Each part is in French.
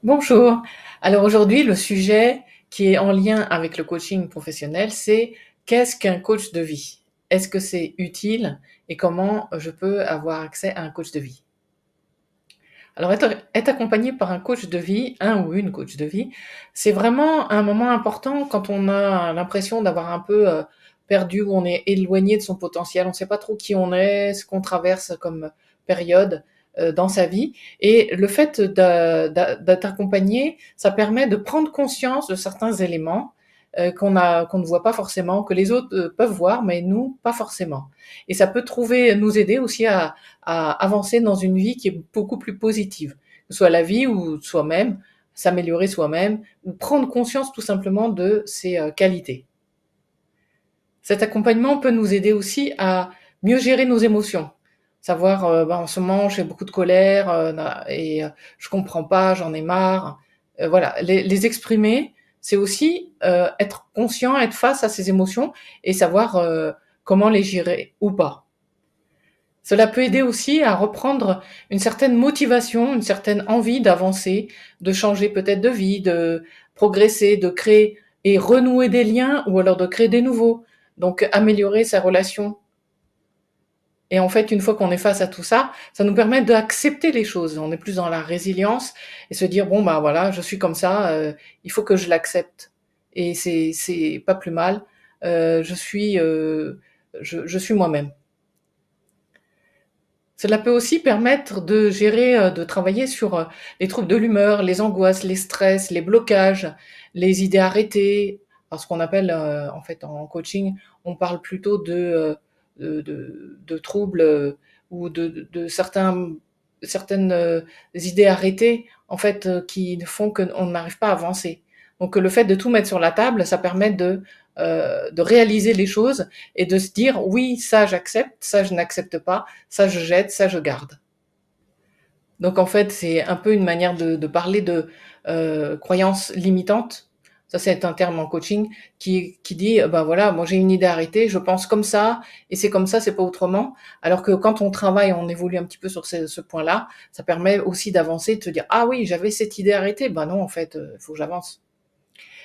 Bonjour. Alors aujourd'hui, le sujet qui est en lien avec le coaching professionnel, c'est qu'est-ce qu'un coach de vie? Est-ce que c'est utile et comment je peux avoir accès à un coach de vie? Alors être accompagné par un coach de vie, un ou une coach de vie, c'est vraiment un moment important quand on a l'impression d'avoir un peu perdu, ou on est éloigné de son potentiel, on ne sait pas trop qui on est, ce qu'on traverse comme période dans sa vie. Et le fait d'être accompagné, ça permet de prendre conscience de certains éléments qu'on ne voit pas forcément, que les autres peuvent voir, mais nous, pas forcément. Et ça peut nous aider aussi à avancer dans une vie qui est beaucoup plus positive, que ce soit la vie ou soi-même, s'améliorer soi-même, ou prendre conscience tout simplement de ses qualités. Cet accompagnement peut nous aider aussi à mieux gérer nos émotions. Savoir, en ce moment, j'ai beaucoup de colère et je comprends pas, j'en ai marre. Voilà, les exprimer, c'est aussi être conscient, être face à ses émotions et savoir comment les gérer ou pas. Cela peut aider aussi à reprendre une certaine motivation, une certaine envie d'avancer, de changer peut-être de vie, de progresser, de créer et renouer des liens ou alors de créer des nouveaux. Donc améliorer sa relation. Et en fait, une fois qu'on est face à tout ça, ça nous permet d'accepter les choses. On est plus dans la résilience et se dire bon bah voilà, je suis comme ça, il faut que je l'accepte. Et c'est pas plus mal. Je suis moi-même. Cela peut aussi permettre de gérer, de travailler sur les troubles de l'humeur, les angoisses, les stress, les blocages, les idées arrêtées. Alors, ce qu'on appelle, en fait, en coaching, on parle plutôt de troubles ou de certaines idées arrêtées, en fait, qui font qu'on n'arrive pas à avancer. Donc, le fait de tout mettre sur la table, ça permet de réaliser les choses et de se dire oui, ça j'accepte, ça je n'accepte pas, ça je jette, ça je garde. Donc en fait, c'est un peu une manière de parler de croyances limitantes. Ça, c'est un terme en coaching qui dit, ben voilà, moi j'ai une idée arrêtée, je pense comme ça, et c'est comme ça, c'est pas autrement. Alors que quand on travaille, on évolue un petit peu sur ce point-là, ça permet aussi d'avancer, de se dire, ah oui, j'avais cette idée arrêtée, ben non, en fait, il faut que j'avance.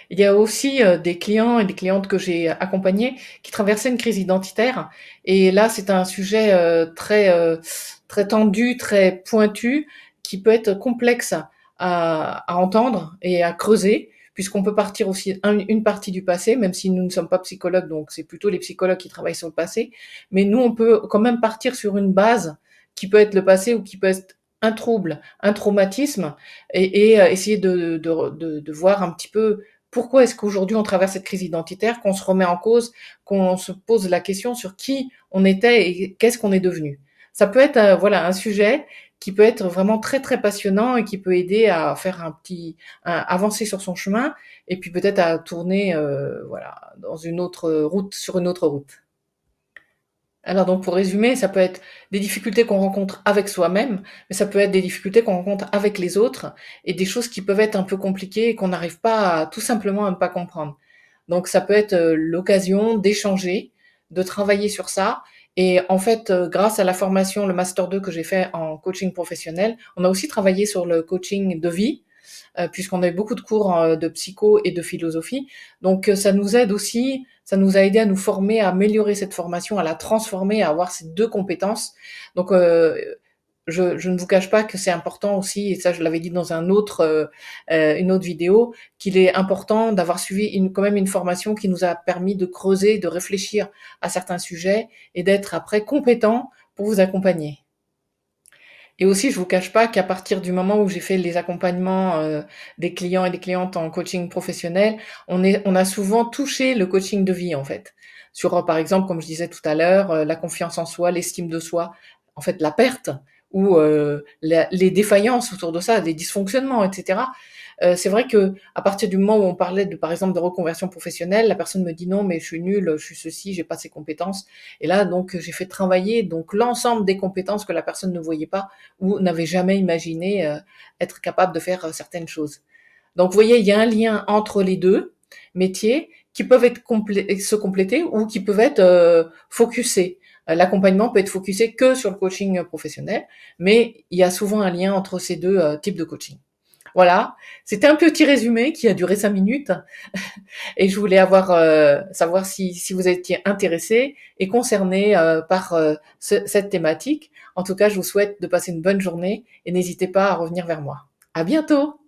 Il y a aussi des clients et des clientes que j'ai accompagnés qui traversaient une crise identitaire. Et là, c'est un sujet très tendu, très pointu, qui peut être complexe à entendre et à creuser, puisqu'on peut partir aussi une partie du passé, même si nous ne sommes pas psychologues, donc c'est plutôt les psychologues qui travaillent sur le passé. Mais nous, on peut quand même partir sur une base qui peut être le passé ou qui peut être un trouble, un traumatisme, et essayer de voir un petit peu pourquoi est-ce qu'aujourd'hui on traverse cette crise identitaire, qu'on se remet en cause, qu'on se pose la question sur qui on était et qu'est-ce qu'on est devenu. Ça peut être voilà un sujet qui peut être vraiment très très passionnant et qui peut aider à faire avancer sur son chemin et puis peut-être à tourner voilà dans une autre route, sur une autre route. Alors donc pour résumer, ça peut être des difficultés qu'on rencontre avec soi-même, mais ça peut être des difficultés qu'on rencontre avec les autres et des choses qui peuvent être un peu compliquées et qu'on n'arrive pas tout simplement à ne pas comprendre. Donc ça peut être l'occasion d'échanger, de travailler sur ça. Et en fait, grâce à la formation, le Master 2 que j'ai fait en coaching professionnel, on a aussi travaillé sur le coaching de vie puisqu'on a eu beaucoup de cours de psycho et de philosophie. Donc ça nous aide aussi, ça nous a aidé à nous former, à améliorer cette formation, à la transformer, à avoir ces deux compétences. Donc je ne vous cache pas que c'est important aussi, et ça je l'avais dit dans une autre vidéo, qu'il est important d'avoir suivi quand même une formation qui nous a permis de creuser, de réfléchir à certains sujets et d'être après compétent pour vous accompagner. Et aussi, je vous cache pas qu'à partir du moment où j'ai fait les accompagnements des clients et des clientes en coaching professionnel, on a souvent touché le coaching de vie en fait. Sur, par exemple, comme je disais tout à l'heure, la confiance en soi, l'estime de soi, en fait, la perte ou les défaillances autour de ça, les dysfonctionnements, etc. C'est vrai que à partir du moment où on parlait de, par exemple, de reconversion professionnelle, la personne me dit non, mais je suis nulle, je suis ceci, j'ai pas ces compétences. Et là, donc, j'ai fait travailler donc l'ensemble des compétences que la personne ne voyait pas ou n'avait jamais imaginé être capable de faire certaines choses. Donc, vous voyez, il y a un lien entre les deux métiers qui peuvent se compléter ou qui peuvent être focusés. L'accompagnement peut être focusé que sur le coaching professionnel, mais il y a souvent un lien entre ces deux types de coaching. Voilà, c'était un petit résumé qui a duré 5 minutes et je voulais savoir si vous étiez intéressé et concerné par cette thématique. En tout cas, je vous souhaite de passer une bonne journée et n'hésitez pas à revenir vers moi. À bientôt!